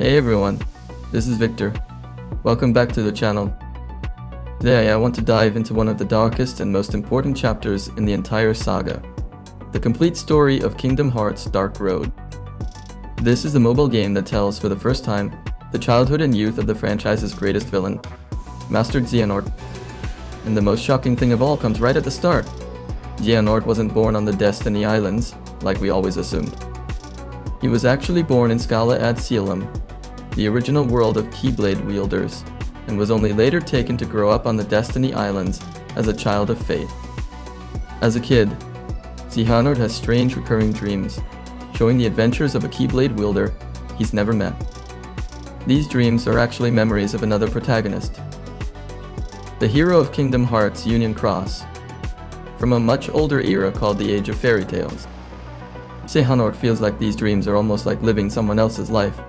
Hey everyone, this is Victor. Welcome back to the channel. Today I want to dive into one of the darkest and most important chapters in the entire saga, the complete story of Kingdom Hearts Dark Road. This is a mobile game that tells, for the first time, the childhood and youth of the franchise's greatest villain, Master Xehanort. And the most shocking thing of all comes right at the start. Xehanort wasn't born on the Destiny Islands, like we always assumed. He was actually born in Scala at Caelum, the original world of Keyblade wielders, and was only later taken to grow up on the Destiny Islands as a child of fate. As a kid, Xehanort has strange recurring dreams, showing the adventures of a Keyblade wielder he's never met. These dreams are actually memories of another protagonist, the hero of Kingdom Hearts Union Cross, from a much older era called the Age of Fairy Tales. Xehanort feels like these dreams are almost like living someone else's life,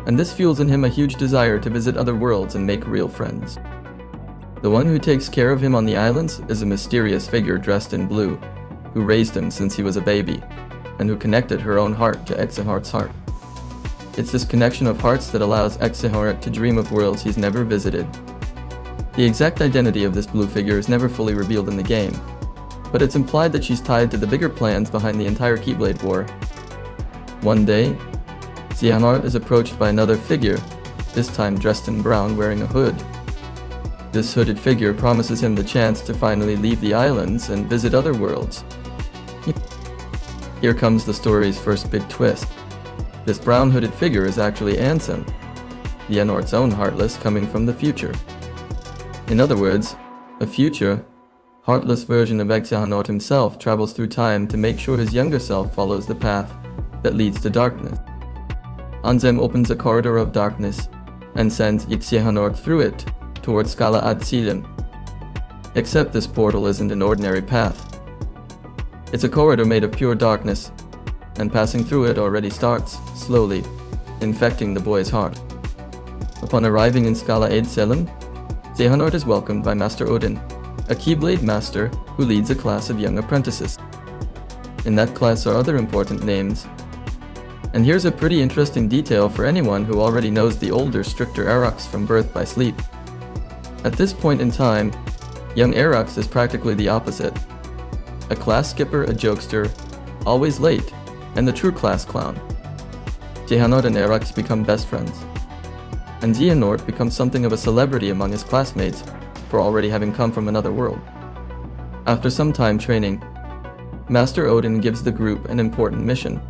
and this fuels in him a huge desire to visit other worlds and make real friends. The one who takes care of him on the islands is a mysterious figure dressed in blue, who raised him since he was a baby, and who connected her own heart to Xehanort's heart. It's this connection of hearts that allows Xehanort to dream of worlds he's never visited. The exact identity of this blue figure is never fully revealed in the game, but it's implied that she's tied to the bigger plans behind the entire Keyblade War. One day, Xehanort is approached by another figure, this time dressed in brown wearing a hood. This hooded figure promises him the chance to finally leave the islands and visit other worlds. Here comes the story's first big twist. This brown hooded figure is actually Ansem, Xehanort's own Heartless coming from the future. In other words, a future, heartless version of Xehanort himself travels through time to make sure his younger self follows the path that leads to darkness. Ansem opens a corridor of darkness and sends Xehanort through it towards Scala ad Caelum. Except this portal isn't an ordinary path. It's a corridor made of pure darkness, and passing through it already starts, slowly, infecting the boy's heart. Upon arriving in Scala ad Caelum, Xehanort is welcomed by Master Odin, a Keyblade Master who leads a class of young apprentices. In that class are other important names. And here's a pretty interesting detail for anyone who already knows the older, stricter Arax from Birth by Sleep. At this point in time, young Arax is practically the opposite. A class skipper, a jokester, always late, and the true class clown. Xehanort and Arax become best friends. And Xehanort becomes something of a celebrity among his classmates for already having come from another world. After some time training, Master Odin gives the group an important mission.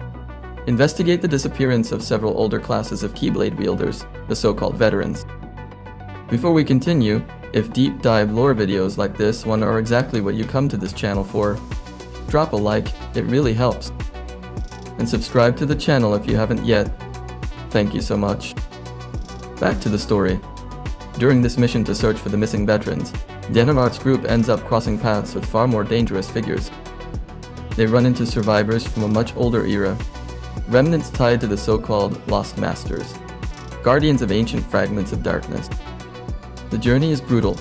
Investigate the disappearance of several older classes of Keyblade wielders, the so-called veterans. Before we continue, if deep dive lore videos like this one are exactly what you come to this channel for, drop a like, it really helps. And subscribe to the channel if you haven't yet. Thank you so much. Back to the story. During this mission to search for the missing veterans, Xehanort's group ends up crossing paths with far more dangerous figures. They run into survivors from a much older era, remnants tied to the so-called Lost Masters, guardians of ancient fragments of darkness. The journey is brutal,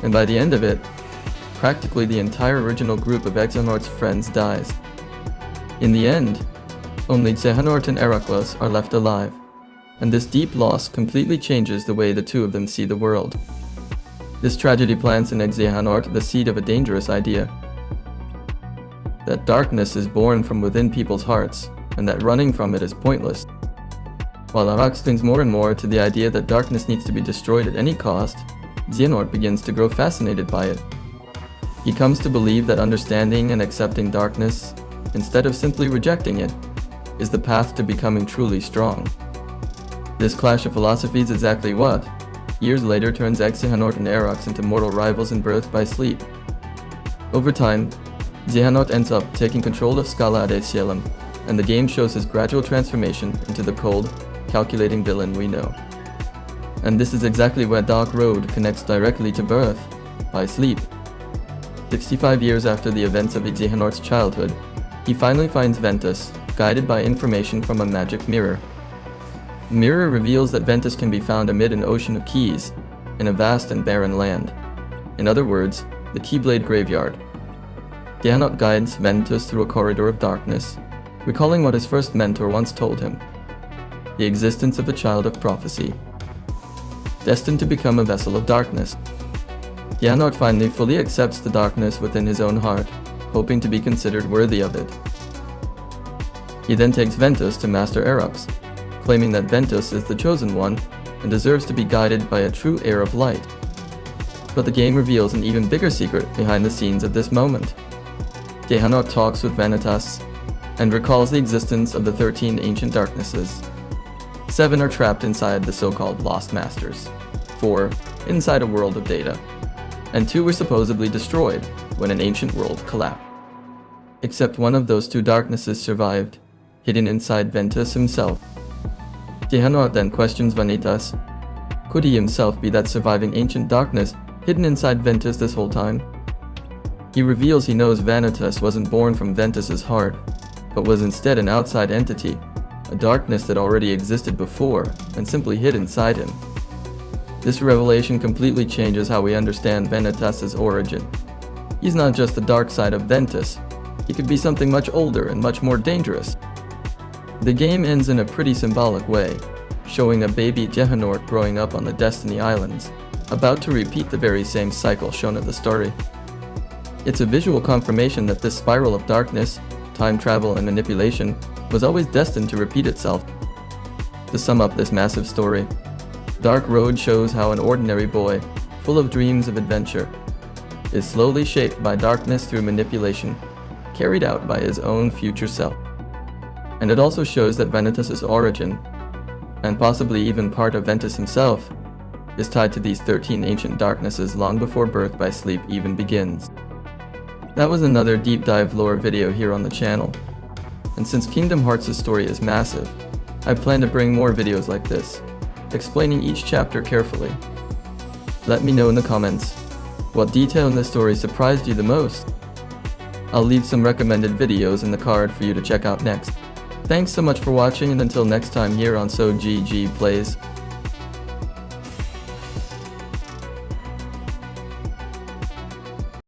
and by the end of it, practically the entire original group of Xehanort's friends dies. In the end, only Xehanort and Heracles are left alive, and this deep loss completely changes the way the two of them see the world. This tragedy plants in Xehanort the seed of a dangerous idea, that darkness is born from within people's hearts, and that running from it is pointless. While Arax clings more and more to the idea that darkness needs to be destroyed at any cost, Xehanort begins to grow fascinated by it. He comes to believe that understanding and accepting darkness, instead of simply rejecting it, is the path to becoming truly strong. This clash of philosophies is exactly what, years later, turns Xehanort and Arax into mortal rivals in Birth by Sleep. Over time, Xehanort ends up taking control of Scala ad Caelum, and the game shows his gradual transformation into the cold, calculating villain we know. And this is exactly where Dark Road connects directly to Birth by Sleep. 65 years after the events of Xehanort's childhood, he finally finds Ventus, guided by information from a magic mirror. The mirror reveals that Ventus can be found amid an ocean of keys, in a vast and barren land. In other words, the Keyblade Graveyard. Xehanort guides Ventus through a corridor of darkness, recalling what his first mentor once told him. the existence of a child of prophecy, destined to become a vessel of darkness. Xehanort finally fully accepts the darkness within his own heart, hoping to be considered worthy of it. He then takes Ventus to Master Xehanort, claiming that Ventus is the chosen one and deserves to be guided by a true heir of light. But the game reveals an even bigger secret behind the scenes at this moment. Xehanort talks with Vanitas and recalls the existence of the 13 ancient darknesses. 7 are trapped inside the so-called Lost Masters, 4 inside a world of data, and 2 were supposedly destroyed when an ancient world collapsed. Except one of those 2 darknesses survived, hidden inside Ventus himself. Xehanort then questions Vanitas. Could he himself be that surviving ancient darkness hidden inside Ventus this whole time? He reveals he knows Vanitas wasn't born from Ventus's heart, but was instead an outside entity, a darkness that already existed before and simply hid inside him. This revelation completely changes how we understand Vanitas's origin. He's not just the dark side of Ventus, he could be something much older and much more dangerous. The game ends in a pretty symbolic way, showing a baby Xehanort growing up on the Destiny Islands, about to repeat the very same cycle shown at the story. It's a visual confirmation that this spiral of darkness, time travel and manipulation was always destined to repeat itself. To sum up this massive story, Dark Road shows how an ordinary boy, full of dreams of adventure, is slowly shaped by darkness through manipulation, carried out by his own future self. And it also shows that Vanitas' origin, and possibly even part of Ventus himself, is tied to these 13 ancient darknesses long before birth by sleep even begins. That was another deep dive lore video here on the channel, and since Kingdom Hearts' story is massive, I plan to bring more videos like this, explaining each chapter carefully. Let me know in the comments, what detail in this story surprised you the most? I'll leave some recommended videos in the card for you to check out next. Thanks so much for watching, and until next time here on So GG Plays.